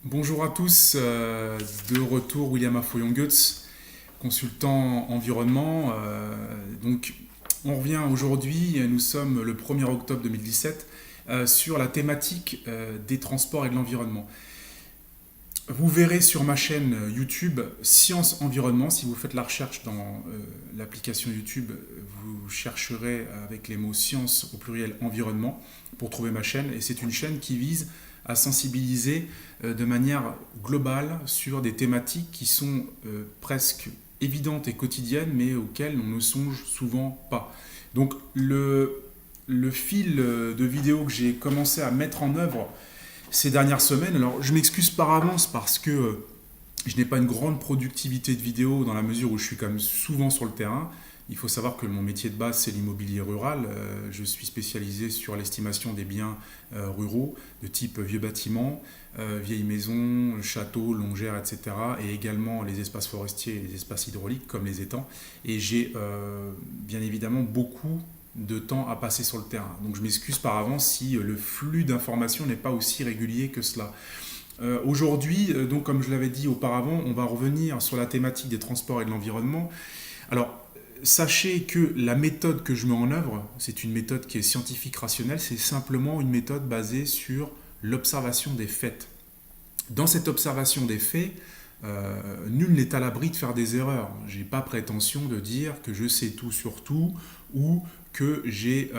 Bonjour à tous, de retour William Afoyon-Goetz, consultant environnement. Donc, on revient aujourd'hui, nous sommes le 1er octobre 2017, sur la thématique des transports et de l'environnement. Vous verrez sur ma chaîne YouTube Science Environnement, si vous faites la recherche dans l'application YouTube, vous chercherez avec les mots science au pluriel environnement pour trouver ma chaîne. Et c'est une chaîne qui vise à sensibiliser de manière globale sur des thématiques qui sont presque évidentes et quotidiennes, mais auxquelles on ne songe souvent pas. Donc le fil de vidéos que j'ai commencé à mettre en œuvre ces dernières semaines, alors je m'excuse par avance parce que je n'ai pas une grande productivité de vidéos dans la mesure où je suis quand même souvent sur le terrain. Il faut savoir que mon métier de base, c'est l'immobilier rural. Je suis spécialisé sur l'estimation des biens ruraux de type vieux bâtiments, vieilles maisons, châteaux, longères, etc. Et également les espaces forestiers et les espaces hydrauliques comme les étangs. Et j'ai bien évidemment beaucoup de temps à passer sur le terrain. Donc je m'excuse par avance si le flux d'informations n'est pas aussi régulier que cela. Aujourd'hui, donc comme je l'avais dit auparavant, on va revenir sur la thématique des transports et de l'environnement. Alors, sachez que la méthode que je mets en œuvre, c'est une méthode qui est scientifique rationnelle, c'est simplement une méthode basée sur l'observation des faits. Dans cette observation des faits, nul n'est à l'abri de faire des erreurs. Je n'ai pas prétention de dire que je sais tout sur tout ou que j'ai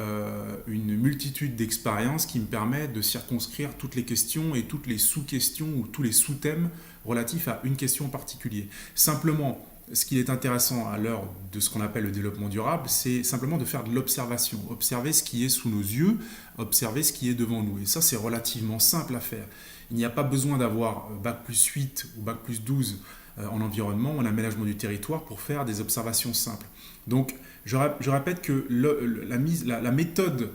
une multitude d'expériences qui me permettent de circonscrire toutes les questions et toutes les sous-questions ou tous les sous-thèmes relatifs à une question en particulier. Simplement, ce qui est intéressant à l'heure de ce qu'on appelle le développement durable, c'est simplement de faire de l'observation, observer ce qui est sous nos yeux, observer ce qui est devant nous. Et ça, c'est relativement simple à faire. Il n'y a pas besoin d'avoir bac+8 ou bac+12 en environnement ou en aménagement du territoire pour faire des observations simples. Donc, je répète que la méthode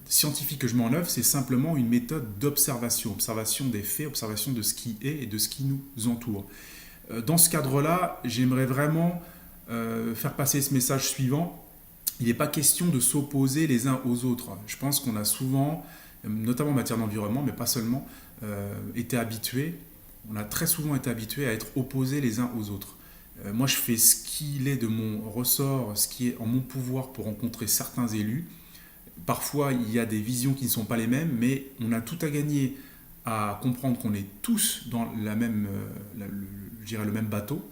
scientifique que je mets en œuvre, c'est simplement une méthode d'observation, observation des faits, observation de ce qui est et de ce qui nous entoure. Dans ce cadre-là, j'aimerais vraiment faire passer ce message suivant. Il n'est pas question de s'opposer les uns aux autres. Je pense qu'on a souvent, notamment en matière d'environnement, mais pas seulement, été habitués, on a très souvent été habitués à être opposés les uns aux autres. Moi, je fais ce qu'il est de mon ressort, ce qui est en mon pouvoir pour rencontrer certains élus. Parfois, il y a des visions qui ne sont pas les mêmes, mais on a tout à gagner à comprendre qu'on est tous dans je dirais le même bateau,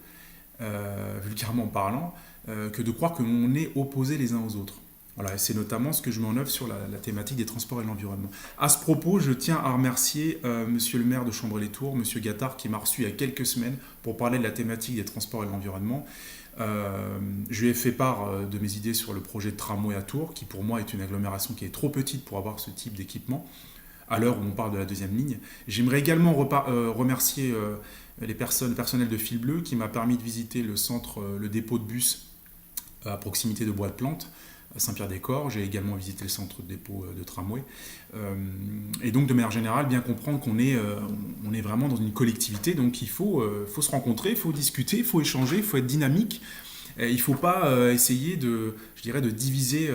vulgairement parlant, que de croire que l'on est opposés les uns aux autres. Voilà, et c'est notamment ce que je mets en œuvre sur la thématique des transports et de l'environnement. À ce propos, je tiens à remercier monsieur le maire de Chambray-les-Tours, monsieur Gattard, qui m'a reçu il y a quelques semaines pour parler de la thématique des transports et de l'environnement. Je lui ai fait part de mes idées sur le projet de tramway à Tours, qui pour moi est une agglomération qui est trop petite pour avoir ce type d'équipement, à l'heure où on parle de la deuxième ligne. J'aimerais également remercier le personnel de Fil Bleu qui m'a permis de visiter le dépôt de bus à proximité de Bois-de-Plantes, à Saint-Pierre-des-Corps. J'ai également visité le centre de dépôt de tramway. Et donc, de manière générale, bien comprendre qu'on est vraiment dans une collectivité, donc il faut se rencontrer, il faut discuter, il faut échanger, il faut être dynamique. Et il ne faut pas essayer de diviser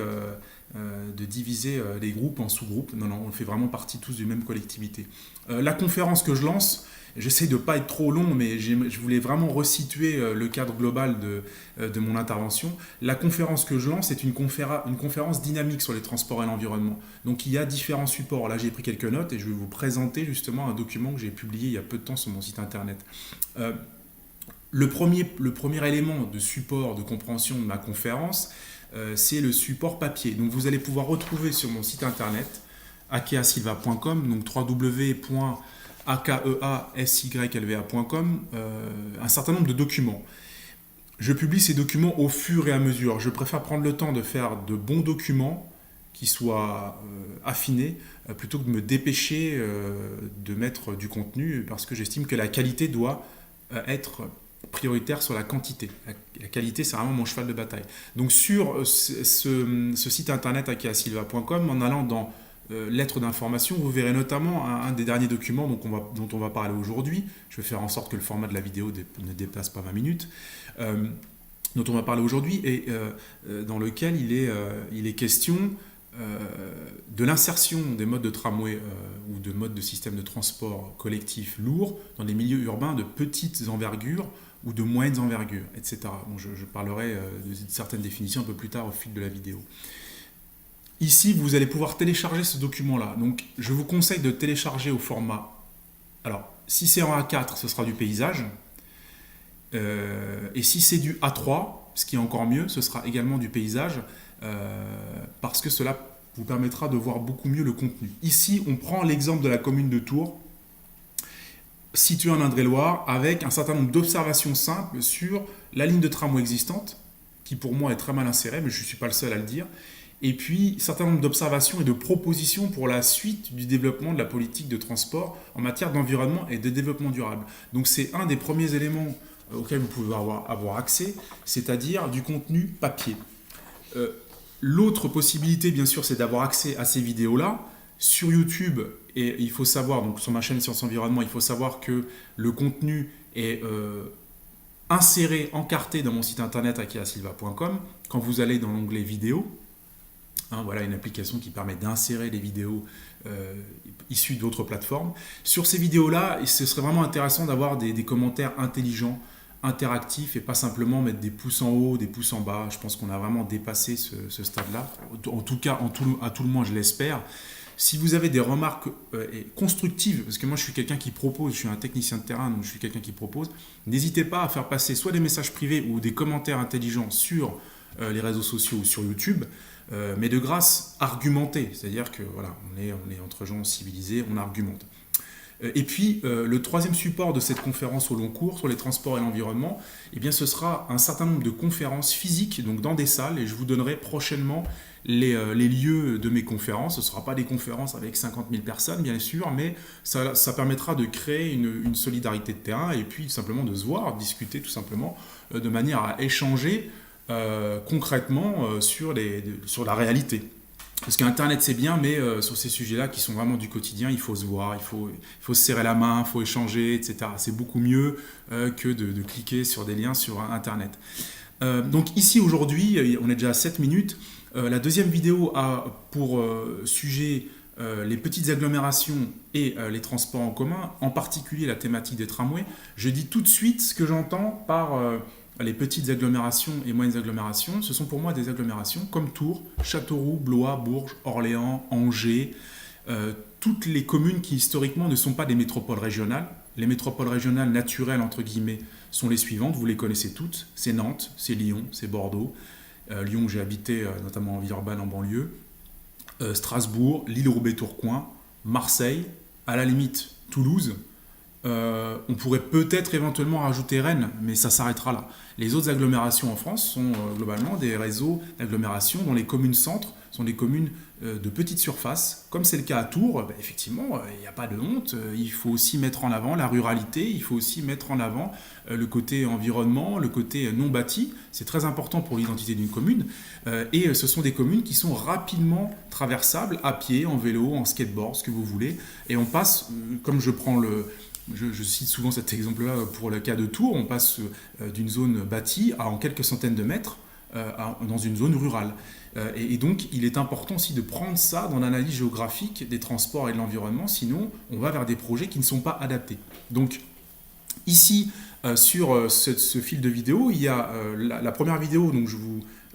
les groupes en sous-groupes. Non, non, on fait vraiment partie tous d'une même collectivité. La conférence que je lance, j'essaie de ne pas être trop long, mais je voulais vraiment resituer le cadre global de mon intervention. La conférence que je lance est une conférence dynamique sur les transports et l'environnement. Donc il y a différents supports. Là, j'ai pris quelques notes et je vais vous présenter justement un document que j'ai publié il y a peu de temps sur mon site internet. Le premier élément de support, de compréhension de ma conférence, c'est le support papier. Donc vous allez pouvoir retrouver sur mon site internet akeasilva.com, donc www.akeasilva.com, un certain nombre de documents. Je publie ces documents au fur et à mesure. Je préfère prendre le temps de faire de bons documents qui soient affinés plutôt que de me dépêcher de mettre du contenu parce que j'estime que la qualité doit être prioritaire sur la quantité. La qualité, c'est vraiment mon cheval de bataille. Donc sur ce site internet akeasilva.com, en allant dans lettres d'information, vous verrez notamment un des derniers documents dont on va parler aujourd'hui. Je vais faire en sorte que le format de la vidéo ne dépasse pas 20 minutes. Dont on va parler aujourd'hui et dans lequel il est question de l'insertion des modes de tramway ou de modes de système de transport collectif lourd dans des milieux urbains de petites envergures ou de moyennes envergures, etc. Bon, je parlerai de certaines définitions un peu plus tard au fil de la vidéo. Ici, vous allez pouvoir télécharger ce document-là. Donc, je vous conseille de télécharger au format... Alors, si c'est en A4, ce sera du paysage. Et si c'est du A3, ce qui est encore mieux, ce sera également du paysage, parce que cela vous permettra de voir beaucoup mieux le contenu. Ici, on prend l'exemple de la commune de Tours, située en Indre-et-Loire, avec un certain nombre d'observations simples sur la ligne de tramway existante, qui pour moi est très mal insérée, mais je ne suis pas le seul à le dire, et puis un certain nombre d'observations et de propositions pour la suite du développement de la politique de transport en matière d'environnement et de développement durable. Donc c'est un des premiers éléments auxquels vous pouvez avoir accès, c'est-à-dire du contenu papier. L'autre possibilité, bien sûr, c'est d'avoir accès à ces vidéos-là sur YouTube. Et il faut savoir, donc sur ma chaîne Sciences Environnement, il faut savoir que le contenu est inséré, encarté dans mon site internet akiasilva.com. Quand vous allez dans l'onglet vidéos, voilà une application qui permet d'insérer les vidéos issues d'autres plateformes. Sur ces vidéos-là, ce serait vraiment intéressant d'avoir des commentaires intelligents, interactifs, et pas simplement mettre des pouces en haut, des pouces en bas. Je pense qu'on a vraiment dépassé ce stade-là. En tout cas, à tout le moins, je l'espère. Si vous avez des remarques constructives, parce que moi je suis quelqu'un qui propose, je suis un technicien de terrain, donc je suis quelqu'un qui propose, n'hésitez pas à faire passer soit des messages privés ou des commentaires intelligents sur les réseaux sociaux ou sur YouTube, mais de grâce argumentée, c'est-à-dire que voilà, on est entre gens civilisés, on argumente. Et puis, le troisième support de cette conférence au long cours sur les transports et l'environnement, eh bien, ce sera un certain nombre de conférences physiques, donc dans des salles, et je vous donnerai prochainement les lieux de mes conférences. Ce ne sera pas des conférences avec 50 000 personnes, bien sûr, mais ça permettra de créer une solidarité de terrain et puis simplement de se voir, discuter tout simplement, de manière à échanger concrètement sur la réalité. Parce qu'Internet c'est bien, mais sur ces sujets-là qui sont vraiment du quotidien, il faut se voir, il faut se serrer la main, il faut échanger, etc. C'est beaucoup mieux que de cliquer sur des liens sur Internet. Donc ici aujourd'hui, on est déjà à 7 minutes. La deuxième vidéo a pour sujet les petites agglomérations et les transports en commun, en particulier la thématique des tramways. Je dis tout de suite ce que j'entends par... les petites agglomérations et moyennes agglomérations, ce sont pour moi des agglomérations comme Tours, Châteauroux, Blois, Bourges, Orléans, Angers, toutes les communes qui historiquement ne sont pas des métropoles régionales. Les métropoles régionales naturelles, entre guillemets, sont les suivantes, vous les connaissez toutes, c'est Nantes, c'est Lyon, c'est Bordeaux, Lyon où j'ai habité notamment en Villeurbanne en banlieue, Strasbourg, Lille-Roubaix-Tourcoing, Marseille, à la limite Toulouse. On pourrait peut-être éventuellement rajouter Rennes, mais ça s'arrêtera là. Les autres agglomérations en France sont globalement des réseaux d'agglomérations dont les communes centres sont des communes de petite surface. Comme c'est le cas à Tours, effectivement, il n'y a pas de honte. Il faut aussi mettre en avant la ruralité, il faut aussi mettre en avant le côté environnement, le côté non bâti. C'est très important pour l'identité d'une commune. Et ce sont des communes qui sont rapidement traversables à pied, en vélo, en skateboard, ce que vous voulez. Et on passe, comme je prends je cite souvent cet exemple-là pour le cas de Tours, on passe d'une zone bâtie à en quelques centaines de mètres dans une zone rurale. Et donc, il est important aussi de prendre ça dans l'analyse géographique des transports et de l'environnement, sinon on va vers des projets qui ne sont pas adaptés. Donc, ici, sur ce fil de vidéo, il y a la première vidéo donc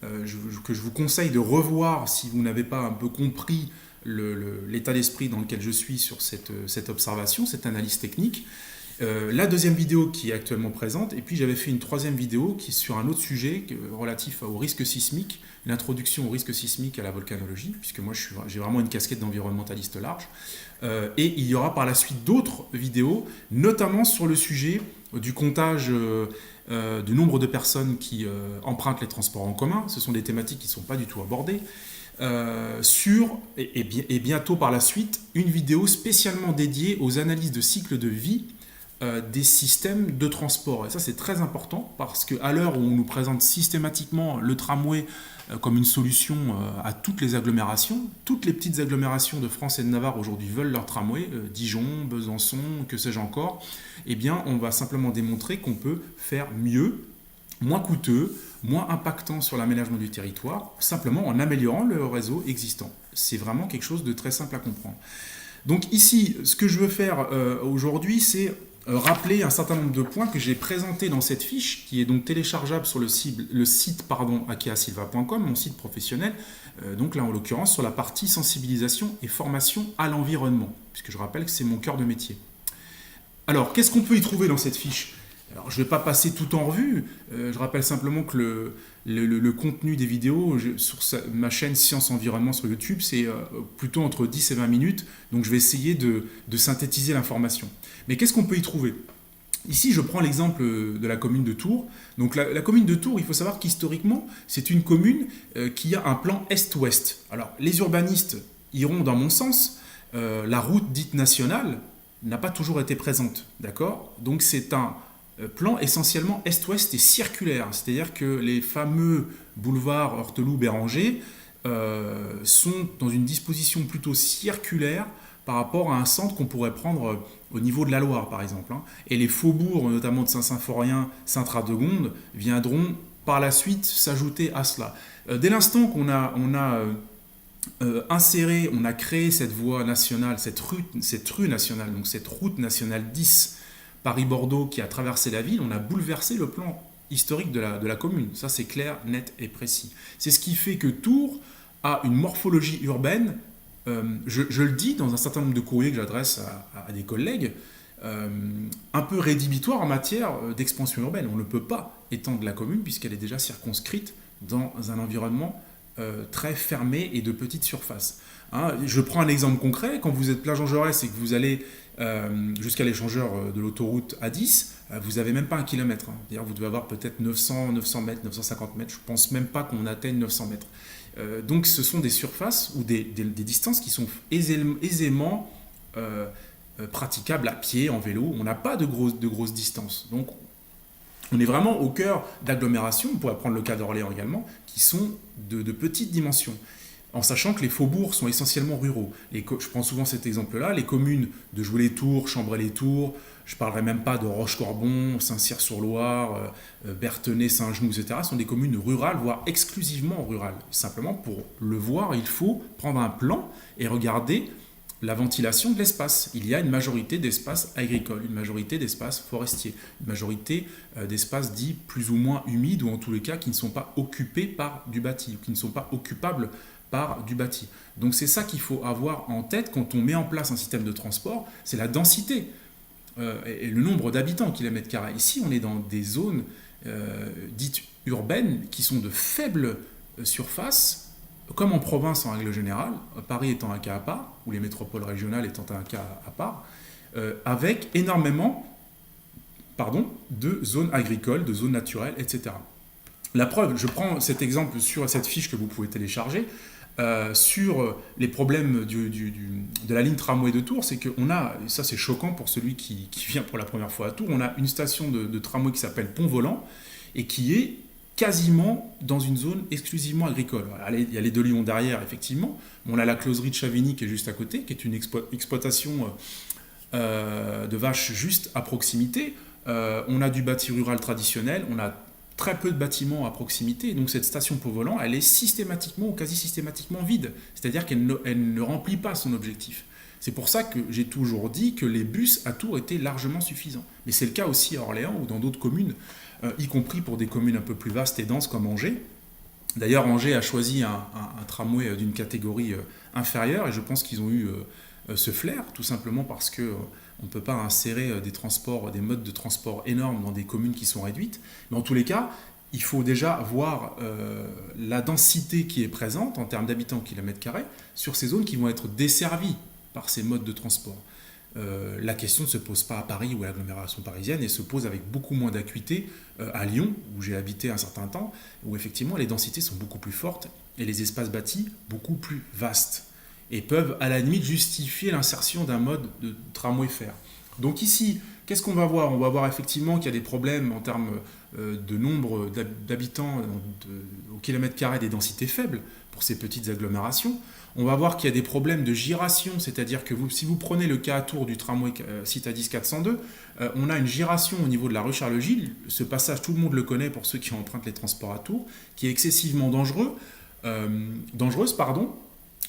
que je vous conseille de revoir si vous n'avez pas un peu compris l'état d'esprit dans lequel je suis sur cette observation, cette analyse technique. La deuxième vidéo qui est actuellement présente, et puis j'avais fait une troisième vidéo qui est sur un autre sujet relatif au risque sismique, l'introduction au risque sismique à la volcanologie, puisque moi j'ai vraiment une casquette d'environnementaliste large. Et il y aura par la suite d'autres vidéos, notamment sur le sujet du comptage du nombre de personnes qui empruntent les transports en commun. Ce sont des thématiques qui ne sont pas du tout abordées. Et bientôt par la suite, une vidéo spécialement dédiée aux analyses de cycle de vie des systèmes de transport. Et ça, c'est très important parce qu'à l'heure où on nous présente systématiquement le tramway comme une solution à toutes les agglomérations, toutes les petites agglomérations de France et de Navarre aujourd'hui veulent leur tramway, Dijon, Besançon, que sais-je encore, eh bien, on va simplement démontrer qu'on peut faire mieux moins coûteux, moins impactant sur l'aménagement du territoire, simplement en améliorant le réseau existant. C'est vraiment quelque chose de très simple à comprendre. Donc ici, ce que je veux faire aujourd'hui, c'est rappeler un certain nombre de points que j'ai présentés dans cette fiche, qui est donc téléchargeable sur le site akeasilva.com, mon site professionnel, donc là en l'occurrence sur la partie sensibilisation et formation à l'environnement, puisque je rappelle que c'est mon cœur de métier. Alors, qu'est-ce qu'on peut y trouver dans cette fiche ? Alors, je ne vais pas passer tout en revue. Je rappelle simplement que le contenu des vidéos sur ma chaîne Science Environnement sur YouTube, c'est plutôt entre 10 et 20 minutes. Donc, je vais essayer de synthétiser l'information. Mais qu'est-ce qu'on peut y trouver ? Ici, je prends l'exemple de la commune de Tours. Donc, la commune de Tours, il faut savoir qu'historiquement, c'est une commune qui a un plan est-ouest. Alors, les urbanistes iront dans mon sens. La route dite nationale n'a pas toujours été présente. D'accord ? Donc, c'est un plan essentiellement est-ouest et circulaire, c'est-à-dire que les fameux boulevards Horteloup-Béranger sont dans une disposition plutôt circulaire par rapport à un centre qu'on pourrait prendre au niveau de la Loire, par exemple. Et les faubourgs, notamment de Saint-Symphorien, Saint-Radegonde, viendront par la suite s'ajouter à cela. Dès l'instant qu'on a inséré, on a créé cette voie nationale, cette rue nationale, donc cette route nationale 10, Paris-Bordeaux qui a traversé la ville, on a bouleversé le plan historique de la commune. Ça, c'est clair, net et précis. C'est ce qui fait que Tours a une morphologie urbaine, je le dis dans un certain nombre de courriers que j'adresse à des collègues, un peu rédhibitoire en matière d'expansion urbaine. On ne peut pas étendre la commune puisqu'elle est déjà circonscrite dans un environnement très fermé et de petite surface. Je prends un exemple concret. Quand vous êtes place Jean Jaurès et que vous allez jusqu'à l'échangeur de l'autoroute A10, vous n'avez même pas 1 kilomètre. D'ailleurs, vous devez avoir peut-être 900 mètres, 950 mètres. Je ne pense même pas qu'on atteigne 900 mètres. Donc, ce sont des surfaces ou des distances qui sont aisément praticables à pied, en vélo. On n'a pas de grosses distances. Donc, on est vraiment au cœur d'agglomérations, on pourrait prendre le cas d'Orléans également, qui sont de petites dimensions. En sachant que les faubourgs sont essentiellement ruraux. Je prends souvent cet exemple-là, les communes de Joué-les-Tours, Chambray-les-Tours, je ne parlerai même pas de Rochecorbon, Saint-Cyr-sur-Loire, Berthenay, Saint-Genoux, etc., sont des communes rurales, voire exclusivement rurales. Simplement, pour le voir, il faut prendre un plan et regarder la ventilation de l'espace. Il y a une majorité d'espaces agricoles, une majorité d'espaces forestiers, une majorité d'espaces dits plus ou moins humides, ou en tous les cas qui ne sont pas occupés par du bâti, ou qui ne sont pas occupables par du bâti. Donc c'est ça qu'il faut avoir en tête quand on met en place un système de transport, c'est la densité et le nombre d'habitants au kilomètre carré. Ici, on est dans des zones dites urbaines qui sont de faible surface, comme en province en règle générale, Paris étant un cas à part, ou les métropoles régionales étant un cas à part, avec énormément de zones agricoles, de zones naturelles, etc. La preuve, je prends cet exemple sur cette fiche que vous pouvez télécharger, sur les problèmes de la ligne tramway de Tours, c'est qu'on a, et ça c'est choquant pour celui qui vient pour la première fois à Tours, on a une station de tramway qui s'appelle Pont-Volant et qui est quasiment dans une zone exclusivement agricole. Il y a les Deux Lions derrière, effectivement, mais on a la closerie de Chavigny qui est juste à côté, qui est une exploitation de vaches juste à proximité. On a du bâti rural traditionnel, on a très peu de bâtiments à proximité, donc cette station Pont-Volant, elle est systématiquement ou quasi systématiquement vide, c'est-à-dire qu'elle ne remplit pas son objectif. C'est pour ça que j'ai toujours dit que les bus à Tours étaient largement suffisants. Mais c'est le cas aussi à Orléans ou dans d'autres communes, y compris pour des communes un peu plus vastes et denses comme Angers. D'ailleurs, Angers a choisi un tramway d'une catégorie inférieure et je pense qu'ils ont eu ce flair, tout simplement parce que on ne peut pas insérer des modes de transport énormes dans des communes qui sont réduites. Mais en tous les cas, il faut déjà voir la densité qui est présente en termes d'habitants au kilomètre carré sur ces zones qui vont être desservies par ces modes de transport. La question ne se pose pas à Paris ou à l'agglomération parisienne et se pose avec beaucoup moins d'acuité à Lyon, où j'ai habité un certain temps, où effectivement les densités sont beaucoup plus fortes et les espaces bâtis beaucoup plus vastes, et peuvent à la limite justifier l'insertion d'un mode de tramway fer. Donc ici, qu'est-ce qu'on va voir ? On va voir effectivement qu'il y a des problèmes en termes de nombre d'habitants au kilomètre carré, des densités faibles pour ces petites agglomérations. On va voir qu'il y a des problèmes de giration, c'est-à-dire que si vous prenez le cas à Tours du tramway Citadis 402, on a une giration au niveau de la rue Charles-Gilles. Ce passage, tout le monde le connaît pour ceux qui empruntent les transports à Tours, qui est excessivement dangereuse,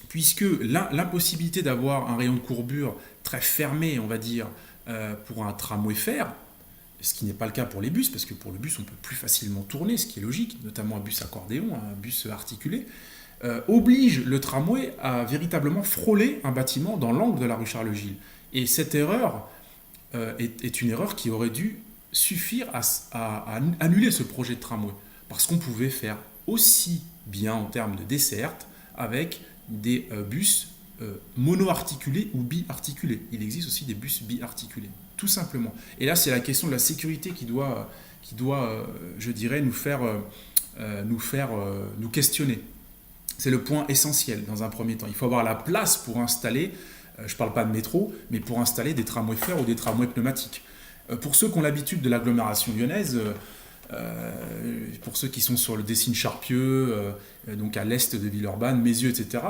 puisque l'impossibilité d'avoir un rayon de courbure très fermé, on va dire, pour un tramway fer, ce qui n'est pas le cas pour les bus, parce que pour le bus, on peut plus facilement tourner, ce qui est logique, notamment un bus accordéon, un bus articulé, oblige le tramway à véritablement frôler un bâtiment dans l'angle de la rue Charles-Gilles. Et cette erreur est une erreur qui aurait dû suffire à annuler ce projet de tramway, parce qu'on pouvait faire aussi bien en termes de desserte avec des bus mono-articulés ou bi-articulés. Il existe aussi des bus bi-articulés, tout simplement. Et là, c'est la question de la sécurité qui doit je dirais, nous questionner. C'est le point essentiel dans un premier temps. Il faut avoir la place pour installer, je ne parle pas de métro, mais pour installer des tramways fer ou des tramways pneumatiques. Pour ceux qui ont l'habitude de l'agglomération lyonnaise, pour ceux qui sont sur le Dessines-Charpieu, donc à l'est de Villeurbanne, Mézieux, etc.,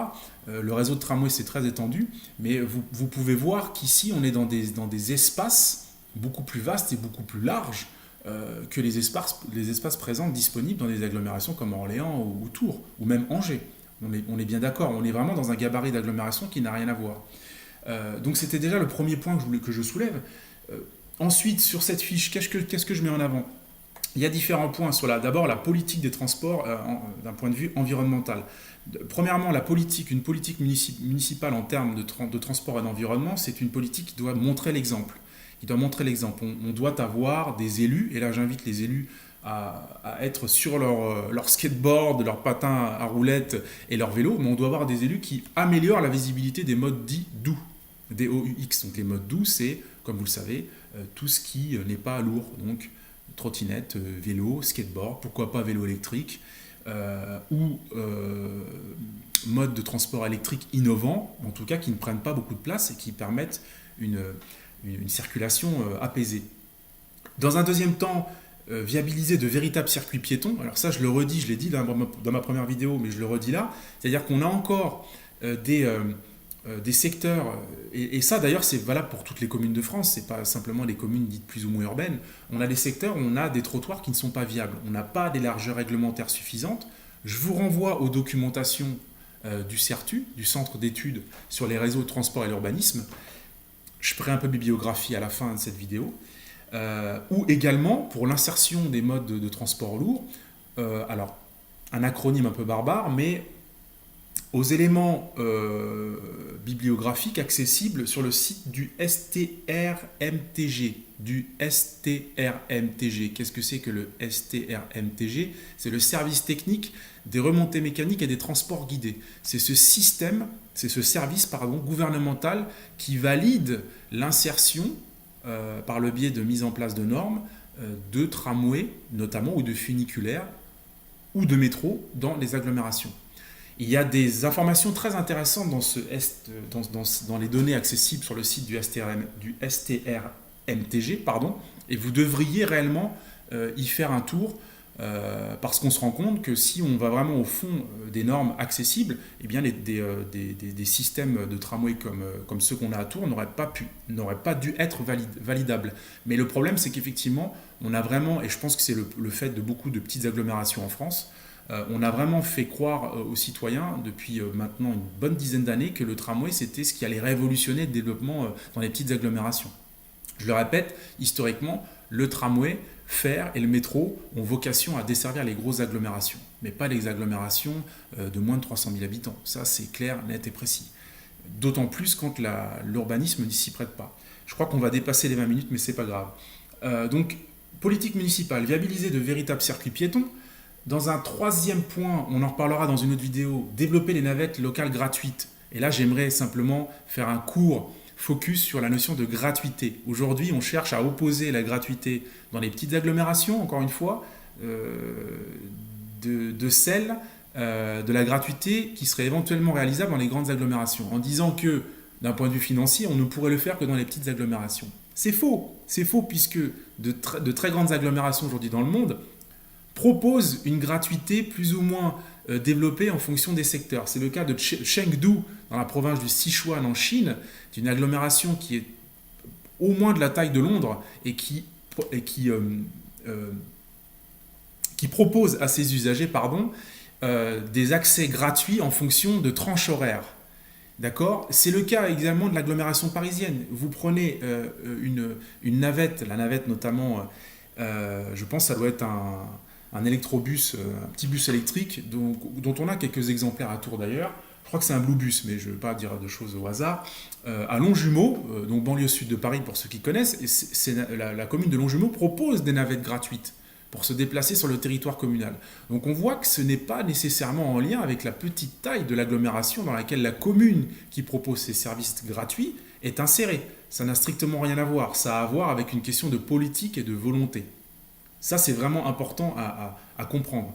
le réseau de tramway c'est très étendu, mais vous pouvez voir qu'ici on est dans des espaces beaucoup plus vastes et beaucoup plus larges que les espaces présents disponibles dans des agglomérations comme Orléans ou Tours, ou même Angers. On est bien d'accord, on est vraiment dans un gabarit d'agglomération qui n'a rien à voir. Donc c'était déjà le premier point que je soulève. Ensuite, sur cette fiche, qu'est-ce que je mets en avant ? Il y a différents points sur d'abord la politique des transports d'un point de vue environnemental. Premièrement, une politique municipale en termes de transport et d'environnement, c'est une politique qui doit montrer l'exemple. On doit avoir des élus, et là j'invite les élus à être sur leur skateboard, leur patin à roulettes et leur vélo, mais on doit avoir des élus qui améliorent la visibilité des modes dits doux, DOUX. Donc les modes doux, c'est, comme vous le savez, tout ce qui n'est pas lourd, donc trottinette, vélo, skateboard, pourquoi pas vélo électrique, ou mode de transport électrique innovant, en tout cas qui ne prennent pas beaucoup de place et qui permettent une circulation apaisée. Dans un deuxième temps, viabiliser de véritables circuits piétons. Alors ça, je le redis, je l'ai dit dans ma première vidéo, mais je le redis là. C'est-à-dire qu'on a encore des secteurs, et ça d'ailleurs c'est valable pour toutes les communes de France, c'est pas simplement les communes dites plus ou moins urbaines. On a des secteurs où on a des trottoirs qui ne sont pas viables. On n'a pas des largeurs réglementaires suffisantes. Je vous renvoie aux documentations du CERTU, du Centre d'études sur les réseaux de transport et l'urbanisme. Je ferai un peu de bibliographie à la fin de cette vidéo. Ou également pour l'insertion des modes de transport lourd, alors un acronyme un peu barbare, mais aux éléments bibliographiques accessibles sur le site du STRMTG. Qu'est-ce que c'est que le STRMTG ? C'est le service technique des remontées mécaniques et des transports guidés. C'est ce service gouvernemental qui valide l'insertion par le biais de mise en place de normes de tramways notamment, ou de funiculaires ou de métro dans les agglomérations. Il y a des informations très intéressantes dans les données accessibles sur le site du STRMTG, et vous devriez réellement y faire un tour, parce qu'on se rend compte que si on va vraiment au fond des normes accessibles, eh bien des systèmes de tramway comme ceux qu'on a à Tours n'auraient pas dû être validables. Mais le problème, c'est qu'effectivement, on a vraiment, et je pense que c'est le fait de beaucoup de petites agglomérations en France, on a vraiment fait croire aux citoyens depuis maintenant une bonne dizaine d'années que le tramway c'était ce qui allait révolutionner le développement dans les petites agglomérations. Je le répète, historiquement, le tramway, fer et le métro ont vocation à desservir les grosses agglomérations, mais pas les agglomérations de moins de 300 000 habitants. Ça, c'est clair, net et précis. D'autant plus quand l'urbanisme n'y s'y prête pas. Je crois qu'on va dépasser les 20 minutes, mais c'est pas grave. Donc, politique municipale, viabiliser de véritables circuits piétons. Dans un troisième point, on en reparlera dans une autre vidéo, développer les navettes locales gratuites. Et là, j'aimerais simplement faire un court focus sur la notion de gratuité. Aujourd'hui, on cherche à opposer la gratuité dans les petites agglomérations, encore une fois, de celle de la gratuité qui serait éventuellement réalisable dans les grandes agglomérations, en disant que, d'un point de vue financier, on ne pourrait le faire que dans les petites agglomérations. C'est faux puisque de très grandes agglomérations aujourd'hui dans le monde propose une gratuité plus ou moins développée en fonction des secteurs. C'est le cas de Chengdu, dans la province du Sichuan en Chine, d'une agglomération qui est au moins de la taille de Londres et qui propose à ses usagers des accès gratuits en fonction de tranches horaires. D'accord. C'est le cas également de l'agglomération parisienne. Vous prenez une navette, la navette notamment, je pense que ça doit être un électrobus, un petit bus électrique, dont on a quelques exemplaires à Tours d'ailleurs. Je crois que c'est un Blue Bus, mais je ne vais pas dire de choses au hasard. À Longjumeau, donc banlieue sud de Paris pour ceux qui connaissent, la commune de Longjumeau propose des navettes gratuites pour se déplacer sur le territoire communal. Donc on voit que ce n'est pas nécessairement en lien avec la petite taille de l'agglomération dans laquelle la commune qui propose ces services gratuits est insérée. Ça n'a strictement rien à voir. Ça a à voir avec une question de politique et de volonté. Ça, c'est vraiment important à comprendre.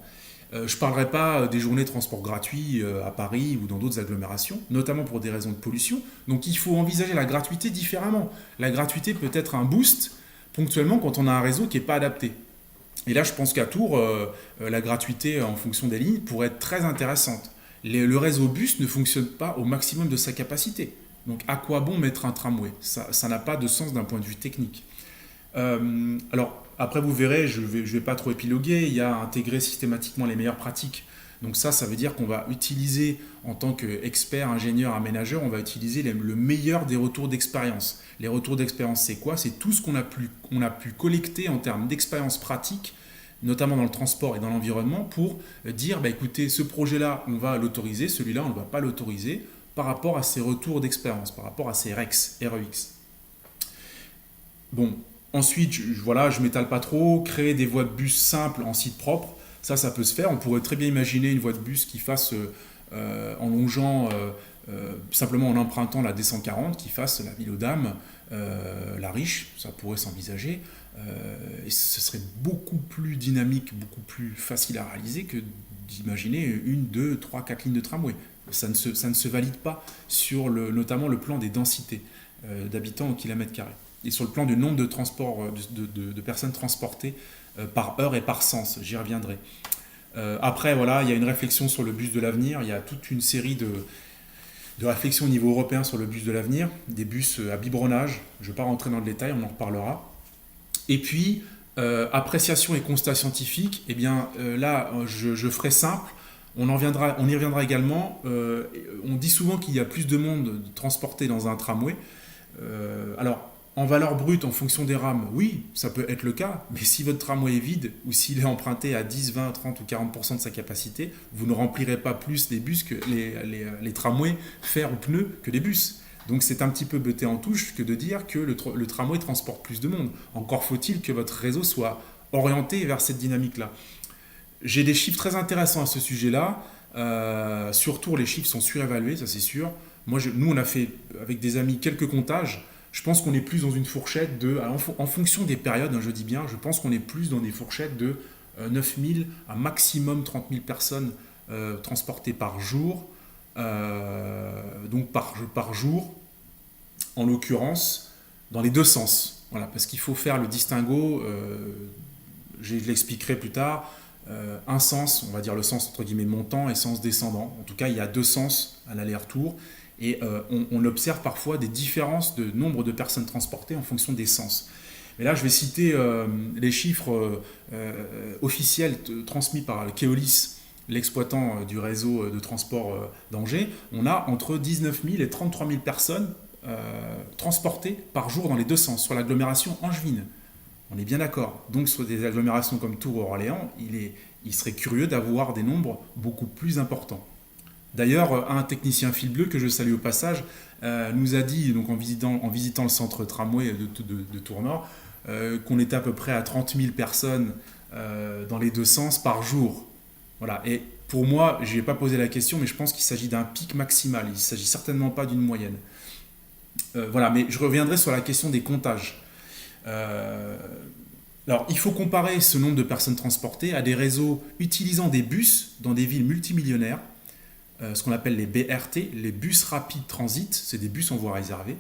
Je ne parlerai pas des journées de transport gratuits à Paris ou dans d'autres agglomérations, notamment pour des raisons de pollution. Donc il faut envisager la gratuité différemment. La gratuité peut être un boost ponctuellement quand on a un réseau qui n'est pas adapté. Et là, je pense qu'à Tours, la gratuité en fonction des lignes pourrait être très intéressante. Le réseau bus ne fonctionne pas au maximum de sa capacité. Donc à quoi bon mettre un tramway ? Ça n'a pas de sens d'un point de vue technique. Alors, après, vous verrez, je vais pas trop épiloguer, il y a intégrer systématiquement les meilleures pratiques. Donc ça veut dire qu'on va utiliser, en tant qu'expert, ingénieur, aménageur, on va utiliser le meilleur des retours d'expérience. Les retours d'expérience, c'est quoi ? C'est tout ce qu'on a pu collecter en termes d'expérience pratique, notamment dans le transport et dans l'environnement, pour dire, écoutez, ce projet-là, on va l'autoriser, celui-là, on ne va pas l'autoriser, par rapport à ces retours d'expérience, par rapport à ces REX. Bon, ensuite, je m'étale pas trop, créer des voies de bus simples en site propre, ça peut se faire. On pourrait très bien imaginer une voie de bus qui fasse, en longeant, simplement en empruntant la D140, qui fasse la ville aux Dames, la Riche, ça pourrait s'envisager. Et ce serait beaucoup plus dynamique, beaucoup plus facile à réaliser que d'imaginer 1, 2, 3, 4 lignes de tramway. Ça ne se valide pas sur notamment le plan des densités d'habitants au kilomètre carré. Et sur le plan du nombre de transports, de personnes transportées par heure et par sens, j'y reviendrai. Après, voilà, il y a une réflexion sur le bus de l'avenir, il y a toute une série de réflexions au niveau européen sur le bus de l'avenir, des bus à biberonnage, je ne vais pas rentrer dans le détail, on en reparlera. Et puis, appréciation et constat scientifique, eh bien là, je ferai simple, on y reviendra également. On dit souvent qu'il y a plus de monde transporté dans un tramway. Alors, en valeur brute, en fonction des rames, oui, ça peut être le cas, mais si votre tramway est vide ou s'il est emprunté à 10, 20, 30 ou 40% de sa capacité, vous ne remplirez pas plus les bus que les tramways fer ou pneus que les bus. Donc c'est un petit peu beuté en touche que de dire que le tramway transporte plus de monde. Encore faut-il que votre réseau soit orienté vers cette dynamique-là. J'ai des chiffres très intéressants à ce sujet-là. Sur Tours, les chiffres sont surévalués, ça c'est sûr. Nous, on a fait avec des amis quelques comptages. Je pense qu'on est plus dans une fourchette en fonction des périodes, je dis bien, je pense qu'on est plus dans des fourchettes de 9 000 à maximum 30 000 personnes transportées par jour. Donc par jour, en l'occurrence, dans les deux sens. Voilà, parce qu'il faut faire le distinguo, je l'expliquerai plus tard, un sens, on va dire le sens entre guillemets montant et sens descendant. En tout cas, il y a deux sens à l'aller-retour. Et on observe parfois des différences de nombre de personnes transportées en fonction des sens. Mais là, je vais citer les chiffres officiels transmis par Keolis, l'exploitant du réseau de transport d'Angers. On a entre 19 000 et 33 000 personnes transportées par jour dans les deux sens, sur l'agglomération angevine. On est bien d'accord. Donc sur des agglomérations comme Tours ou Orléans, il serait curieux d'avoir des nombres beaucoup plus importants. D'ailleurs, un technicien fil bleu que je salue au passage nous a dit, donc en visitant le centre tramway de Tours-Nord, qu'on était à peu près à 30 000 personnes dans les deux sens par jour. Voilà. Et pour moi, je n'ai pas posé la question, mais je pense qu'il s'agit d'un pic maximal. Il ne s'agit certainement pas d'une moyenne. Voilà, mais je reviendrai sur la question des comptages. Alors, il faut comparer ce nombre de personnes transportées à des réseaux utilisant des bus dans des villes multimillionnaires, ce qu'on appelle les BRT, les bus rapides transit, c'est des bus en voie réservée,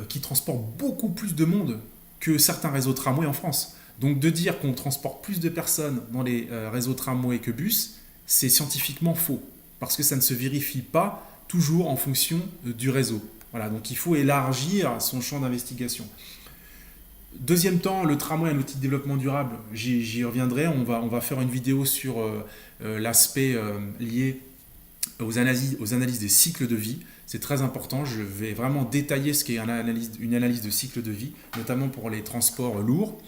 qui transportent beaucoup plus de monde que certains réseaux tramway en France. Donc de dire qu'on transporte plus de personnes dans les réseaux tramway que bus, c'est scientifiquement faux, parce que ça ne se vérifie pas toujours en fonction du réseau. Voilà, donc il faut élargir son champ d'investigation. Deuxième temps, le tramway est un outil de développement durable. J'y reviendrai. On va faire une vidéo sur l'aspect lié aux analyses des cycles de vie. C'est très important. Je vais vraiment détailler ce qu'est une analyse de cycle de vie, notamment pour les transports lourds.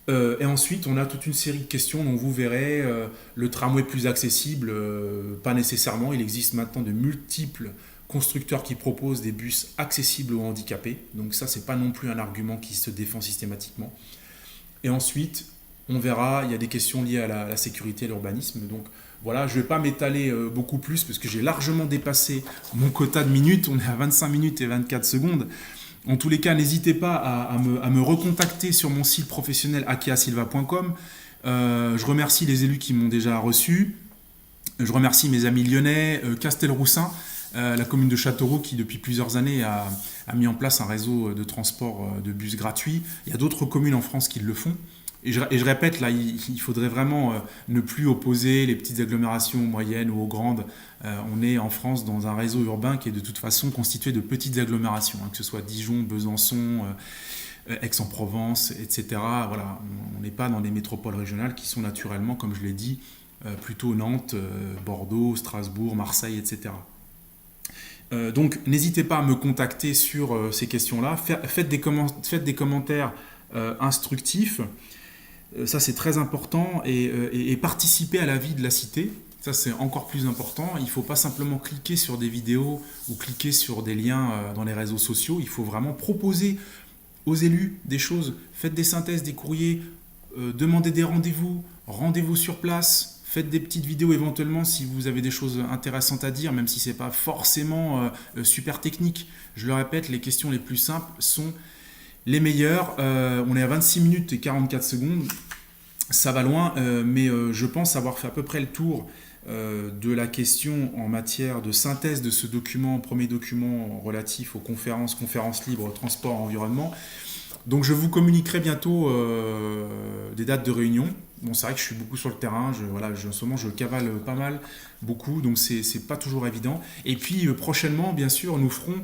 Et ensuite, on a toute une série de questions dont vous verrez le tramway plus accessible, pas nécessairement. Il existe maintenant de multiples constructeurs qui proposent des bus accessibles aux handicapés. Donc ça, c'est pas non plus un argument qui se défend systématiquement. Et ensuite, on verra, il y a des questions liées à la sécurité et l'urbanisme. Donc voilà, je ne vais pas m'étaler beaucoup plus parce que j'ai largement dépassé mon quota de minutes. On est à 25 minutes et 24 secondes. En tous les cas, n'hésitez pas à me recontacter sur mon site professionnel akeasilva.com. Je remercie les élus qui m'ont déjà reçu. Je remercie mes amis lyonnais, Castelroussin, la commune de Châteauroux qui depuis plusieurs années a mis en place un réseau de transport de bus gratuit. Il y a d'autres communes en France qui le font. Et je répète, là, il faudrait vraiment ne plus opposer les petites agglomérations moyennes ou aux grandes. On est en France dans un réseau urbain qui est de toute façon constitué de petites agglomérations, que ce soit Dijon, Besançon, Aix-en-Provence, etc. Voilà, on n'est pas dans des métropoles régionales qui sont naturellement, comme je l'ai dit, plutôt Nantes, Bordeaux, Strasbourg, Marseille, etc. Donc n'hésitez pas à me contacter sur ces questions-là. Faites des commentaires instructifs. Ça, c'est très important. Et participer à la vie de la cité, ça, c'est encore plus important. Il ne faut pas simplement cliquer sur des vidéos ou cliquer sur des liens dans les réseaux sociaux. Il faut vraiment proposer aux élus des choses. Faites des synthèses, des courriers, demandez des rendez-vous sur place. Faites des petites vidéos éventuellement si vous avez des choses intéressantes à dire, même si ce n'est pas forcément super technique. Je le répète, les questions les plus simples sont les meilleures. On est à 26 minutes et 44 secondes. Ça va loin, mais je pense avoir fait à peu près le tour de la question en matière de synthèse de ce document, premier document relatif aux conférences libres, transport, environnement. Donc je vous communiquerai bientôt des dates de réunion. Bon, c'est vrai que je suis beaucoup sur le terrain, en ce moment je cavale pas mal, beaucoup, donc c'est pas toujours évident. Et puis prochainement, bien sûr, nous ferons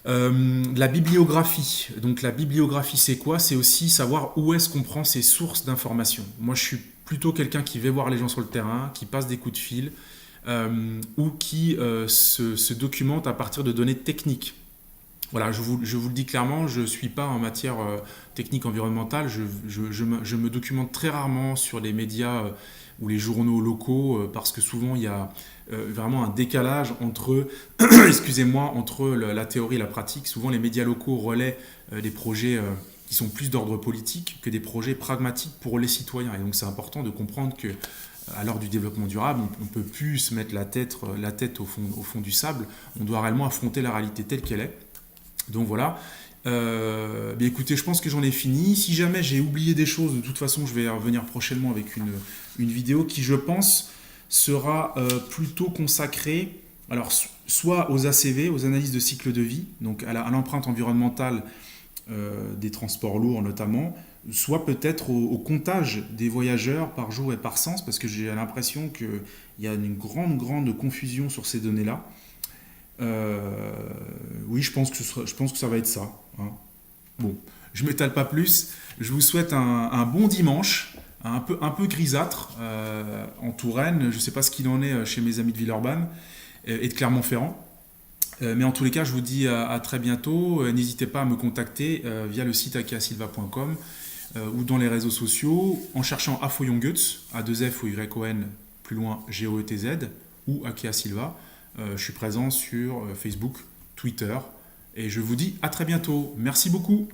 de la bibliographie. Donc la bibliographie, c'est quoi? C'est aussi savoir où est-ce qu'on prend ses sources d'informations. Moi, je suis plutôt quelqu'un qui va voir les gens sur le terrain, qui passe des coups de fil, ou qui se documente à partir de données techniques. Voilà, je vous le dis clairement, je ne suis pas en matière technique environnementale, je me documente très rarement sur les médias ou les journaux locaux parce que souvent il y a vraiment un décalage entre, excusez-moi, entre la théorie et la pratique. Souvent les médias locaux relaient des projets qui sont plus d'ordre politique que des projets pragmatiques pour les citoyens. Et donc c'est important de comprendre que à l'heure du développement durable, on ne peut plus se mettre la tête au fond du sable, on doit réellement affronter la réalité telle qu'elle est. Donc voilà, bien écoutez, je pense que j'en ai fini. Si jamais j'ai oublié des choses, de toute façon, je vais revenir prochainement avec une vidéo qui, je pense, sera plutôt consacrée, alors, soit aux ACV, aux analyses de cycle de vie, donc à l'empreinte environnementale des transports lourds notamment, soit peut-être au comptage des voyageurs par jour et par sens, parce que j'ai l'impression qu'il y a une grande confusion sur ces données-là. Oui, je pense que ça va être ça. Hein. Bon, je ne m'étale pas plus. Je vous souhaite un bon dimanche, un peu grisâtre en Touraine. Je ne sais pas ce qu'il en est chez mes amis de Villeurbanne et de Clermont-Ferrand. Mais en tous les cas, je vous dis à très bientôt. N'hésitez pas à me contacter via le site akeasilva.com ou dans les réseaux sociaux en cherchant Afoyon-Goetz, A2F ou YON, plus loin G-O-E-T-Z, ou Akea Silva. Je suis présent sur Facebook, Twitter, et je vous dis à très bientôt. Merci beaucoup.